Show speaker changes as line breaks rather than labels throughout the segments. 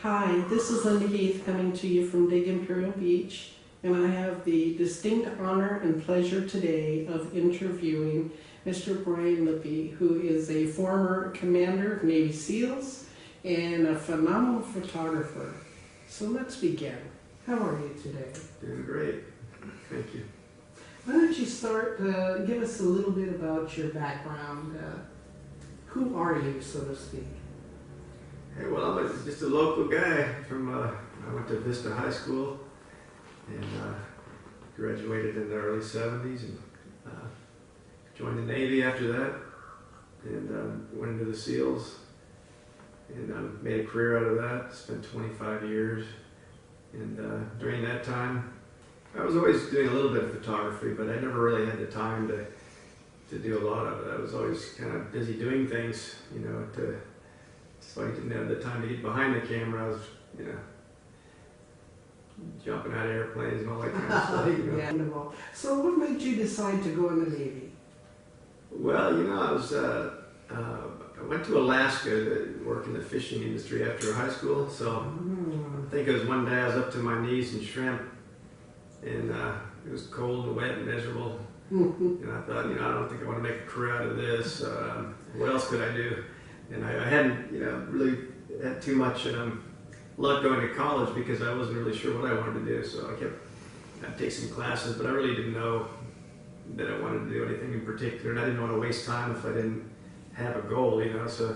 Hi, this is Linda Heath coming to you from Big Imperial Beach, and I have the distinct honor and pleasure today of interviewing Mr. Brian Lippe, who is a former commander of Navy SEALs and a phenomenal photographer. So let's begin. How are you today?
Doing great. Thank you.
Why don't you start, give us a little bit about your background. Who are you, so to speak?
Hey, well, I'm just a local guy from, I went to Vista High School and graduated in the early 70s and joined the Navy after that and went into the SEALs and made a career out of that, spent 25 years. And during that time, I was always doing a little bit of photography, but I never really had the time to do a lot of it. I was always kind of busy doing things, you know, so I didn't have the time to get behind the camera. I was, you know, jumping out of airplanes and all that kind of stuff. You know.
Yeah. So what made you decide to go in the Navy?
Well, you know, I went to Alaska to work in the fishing industry after high school. So I think it was one day I was up to my knees in shrimp, and it was cold and wet and miserable. And I thought, you know, I don't think I want to make a career out of this. What else could I do? And I hadn't, you know, really had too much luck going to college because I wasn't really sure what I wanted to do. So I'd take some classes, but I really didn't know that I wanted to do anything in particular. And I didn't want to waste time if I didn't have a goal, you know. So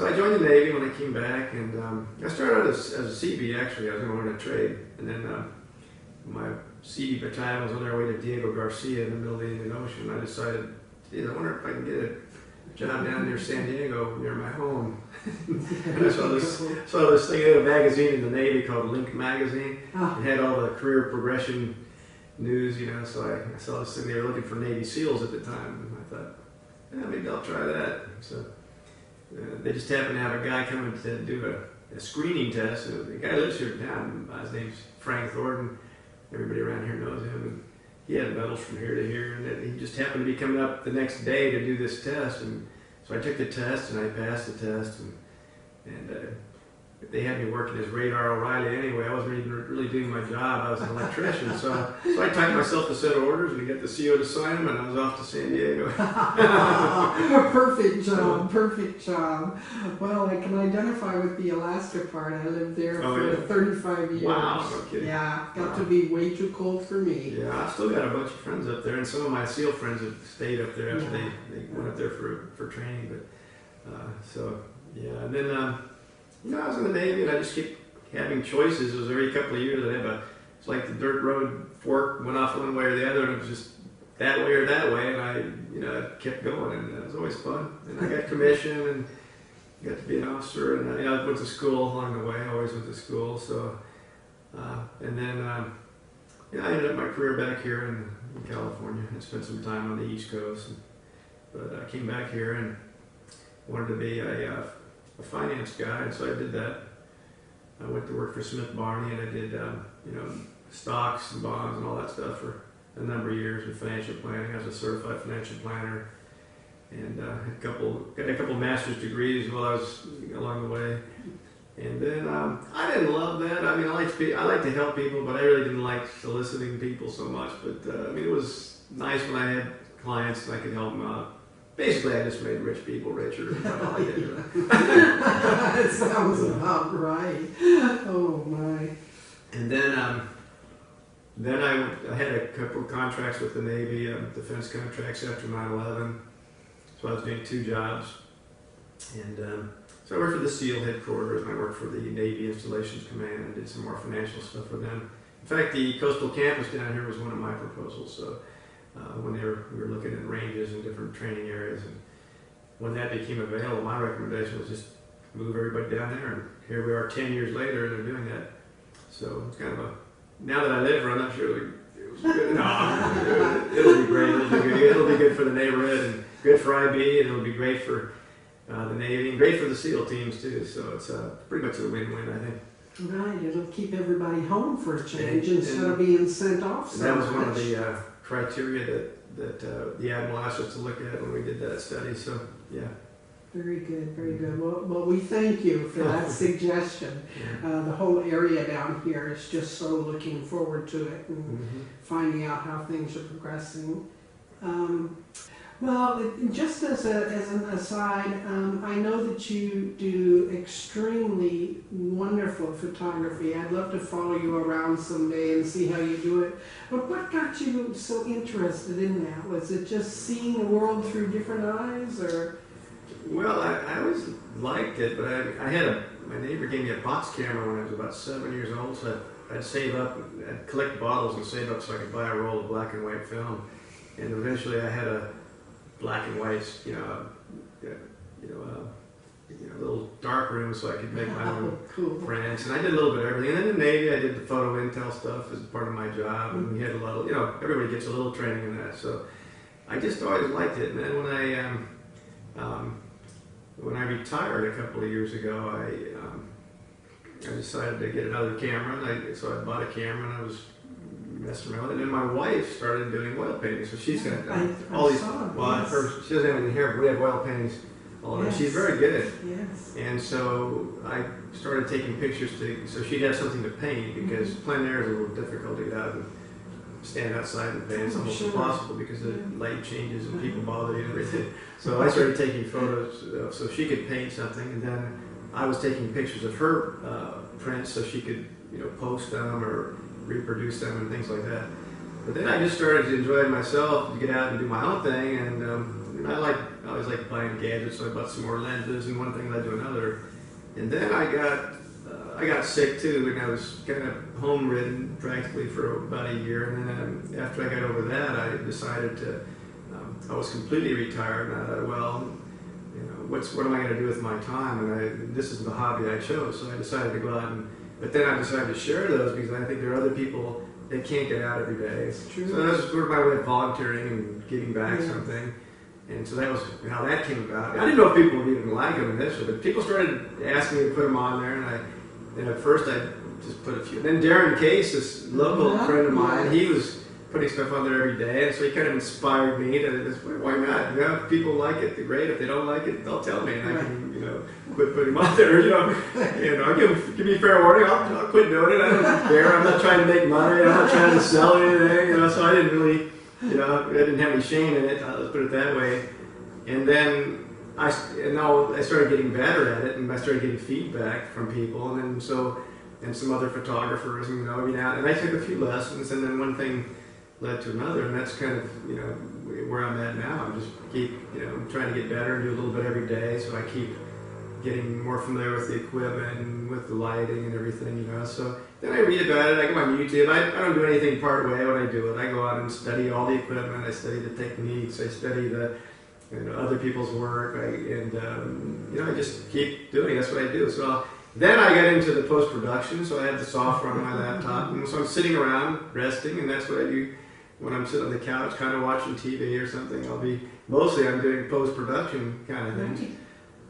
I joined the Navy when I came back, and I started out as a CB, actually. I was going to learn a trade. And then my CB battalion was on their way to Diego Garcia in the middle of the Indian Ocean. I decided, I wonder if I can get a job down near San Diego, near my home. And I saw this thing in a magazine in the Navy called Link Magazine. It had all the career progression news, you know, so I saw this thing. They were looking for Navy SEALs at the time, and I thought, yeah, maybe I'll try that. So they just happened to have a guy coming to do a screening test. And the guy lives here in town. His name's Frank Thornton. Everybody around here knows him. And he had medals from here to here, and he just happened to be coming up the next day to do this test. And so I took the test, and I passed the test, and they had me working as Radar O'Reilly anyway. I wasn't even really doing my job. I was an electrician, so I typed myself a set of orders, and I got the CO to sign them, and I was off to San Diego.
Perfect job, perfect job. Well, I can identify with the Alaska part. I lived there for 35 years.
Wow, no kidding.
Yeah, got to be way too cold for me.
Yeah, I've still got a bunch of friends up there, and some of my SEAL friends have stayed up there after they went up there for training. But and then. You know, I was in the Navy, and I just kept having choices. It was every couple of years I had it's like the dirt road fork went off one way or the other, and it was just that way or that way, and I kept going, and it was always fun. And I got commissioned and got to be an officer, and I went to school along the way. I always went to school, so and then I ended up my career back here in California. I spent some time on the East Coast, but I came back here and wanted to be a finance guy, and so I did that. I went to work for Smith Barney, and I did stocks and bonds and all that stuff for a number of years in financial planning. I was a certified financial planner, and got a couple master's degrees while I was along the way. And then I didn't love that. I mean, I like to help people, but I really didn't like soliciting people so much. But it was nice when I had clients and I could help them out. Basically, I just made rich people richer. That's all I did.
That sounds about right. Oh my!
And then I had a couple of contracts with the Navy, defense contracts after 9/11. So I was doing two jobs, and so I worked for the SEAL headquarters, and I worked for the Navy Installations Command, and did some more financial stuff with them. In fact, the coastal campus down here was one of my proposals. So. When we were looking at ranges and different training areas, and when that became available, my recommendation was just move everybody down there, and here we are 10 years later, and they're doing that. So it's kind of now that I live here, I'm not sure it was good. No, it'll be great. It'll be good for the neighborhood, and good for IB, and it'll be great for the Navy, and great for the SEAL teams too. So it's pretty much a win-win, I think.
Right, it'll keep everybody home for a change instead of being sent off. So
that was one of the criteria that the Admiral asked us to look at when we did that study. So yeah.
Very good, very good. Well, we thank you for that suggestion. The whole area down here is just so looking forward to it and finding out how things are progressing. Well, just as an aside, I know that you do extremely wonderful photography. I'd love to follow you around someday and see how you do it. But what got you so interested in that? Was it just seeing the world through different eyes, or?
Well, I always liked it, but my neighbor gave me a box camera when I was about 7 years old, so I'd save up, I'd collect bottles and save up so I could buy a roll of black and white film. And eventually I had a black and white, little dark room so I could make my own prints. And I did a little bit of everything. And in the Navy, I did the photo intel stuff as part of my job. And we had a lot of, everybody gets a little training in that. So I just always liked it. And then when I retired a couple of years ago, I decided to get another camera. So I bought a camera and I was messing around with it. And then my wife started doing oil paintings. So she's got all these, she doesn't have any hair, but we have oil paintings all over. She's very good.
Yes.
And so I started taking pictures so she'd have something to paint, because plein air is a little difficult to get out and stand outside and paint. It's almost impossible because the light changes and people bother you and everything. So I started taking photos so she could paint something, and then I was taking pictures of her prints so she could post them or reproduce them and things like that. But then I just started to enjoy it myself, to get out and do my own thing, and I always like buying gadgets, so I bought some more lenses, and one thing led to another. And then I got sick too, and I was kind of home-ridden practically for about a year. And then after I got over that, I decided I was completely retired, and I thought, well, what am I going to do with my time? And this is the hobby I chose, so I decided to go out but then I decided to share those, because I think there are other people that can't get out every day.
It's true.
So that was sort of my way of volunteering and giving back something. And so that was how that came about. I didn't know if people would even like them initially, but people started asking me to put them on there, and at first I just put a few. Then Darren Case, this local friend of mine, he was putting stuff on there every day, and so he kind of inspired me to just, why not? If people like it, they're great. If they don't like it, they'll tell me, and I can, quit putting them on there. Give me fair warning. I'll quit doing it. I don't care. I'm not trying to make money. I'm not trying to sell anything. So I didn't really, I didn't have any shame in it. Let's put it that way. And then I started getting better at it, and I started getting feedback from people, and some other photographers, and every now and I took a few lessons, and then one thing led to another, and that's kind of where I'm at now. I'm just keep trying to get better and do a little bit every day, so I keep getting more familiar with the equipment and with the lighting and everything, So then I read about it. I go on YouTube. I don't do anything part way when I do it. I go out and study all the equipment. I study the techniques. I study the other people's work. I just keep doing it. That's what I do. So then I got into the post-production. So I had the software on my laptop, and so I'm sitting around resting, and that's what I do when I'm sitting on the couch, kind of watching TV or something. I'm doing post-production kind of things.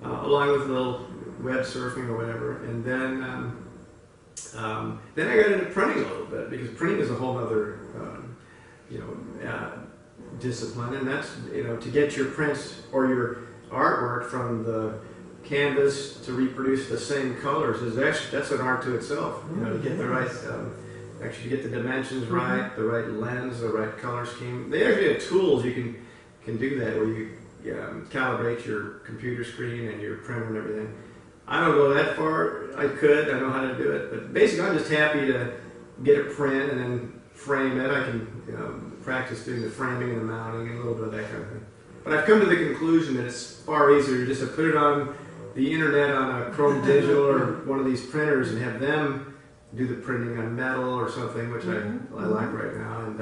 Along with a little web surfing or whatever. And then I got into printing a little bit, because printing is a whole other discipline, and that's to get your prints or your artwork from the canvas to reproduce the same colors that's an art to itself. To get the right actually get the dimensions right, the right lens, the right color scheme. They actually have tools you can do that, where you calibrate your computer screen and your printer and everything. I don't go that far. I know how to do it, but basically I'm just happy to get a print and then frame it. I can practice doing the framing and the mounting and a little bit of that kind of thing. But I've come to the conclusion that it's far easier just to put it on the internet on a Chrome Digital or one of these printers and have them do the printing on metal or something, which I like right now. And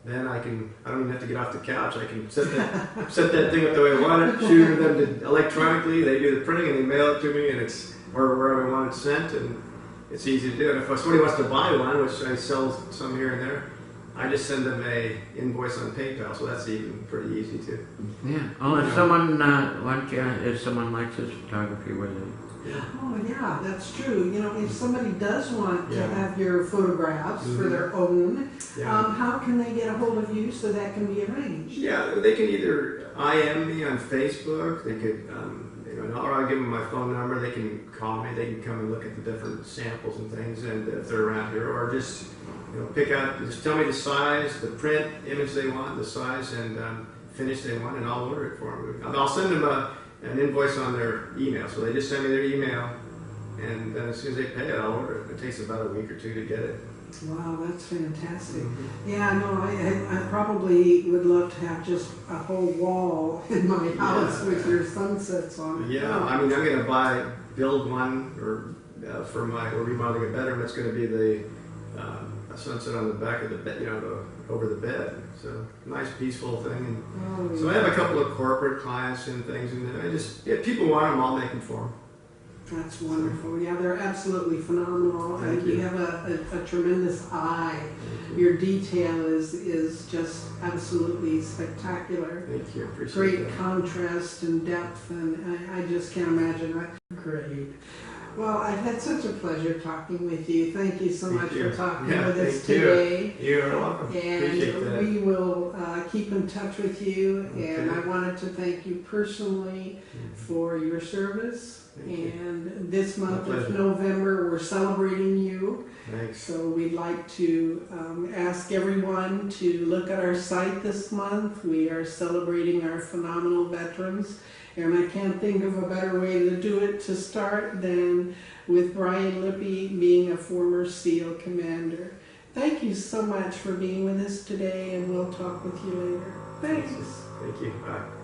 then I don't even have to get off the couch. I can set that thing up the way I want it, shoot them electronically. They do the printing and they mail it to me, and it's wherever I want it sent, and it's easy to do. And if somebody wants to buy one, which I sell some here and there, I just send them a invoice on PayPal, so that's even pretty easy too.
Yeah. Oh, if someone likes this photography, where
Oh yeah, that's true. If somebody does want to have your photographs for their own, how can they get a hold of you so that can be arranged?
Yeah, they can either IM me on Facebook. They could, or I'll give them my phone number. They can call me. They can come and look at the different samples and things, and if they're around here, or just pick out. Just tell me the size, the print, image they want, the size, and finish they want, and I'll order it for them. I'll send them an invoice on their email, so they just send me their email, and then as soon as they pay it, I'll order it. It takes about a week or two to get it.
Wow, that's fantastic.
Mm-hmm.
Yeah, no, I probably would love to have just a whole wall in my house with your sunsets on it.
Yeah, I mean, I'm going to build one, or for we're remodeling a bedroom. It's going to be the a sunset on the back of the bed, over the bed. So nice, peaceful thing. And so I have a couple of corporate clients and things, and if people want them, I'll make them for them.
That's wonderful. Yeah, they're absolutely phenomenal.
Thank you.
You have a tremendous eye. Your detail is just absolutely spectacular.
Thank you. Appreciate
Great
that.
contrast and depth, and I just can't imagine that. Great. Well, I've had such a pleasure talking with you. Thank you so much for talking with us today.
You're welcome. Appreciate
And
that.
we will keep in touch with you.
Okay.
And I wanted to thank you personally for your service.
Thank you.
And this month
My
of
pleasure.
November, we're celebrating you.
Thanks.
So we'd like to ask everyone to look at our site this month. We are celebrating our phenomenal veterans. And I can't think of a better way to do it to start than with Brian Lippe being a former SEAL commander. Thank you so much for being with us today, and we'll talk with you later. Thanks.
Thank you. Bye.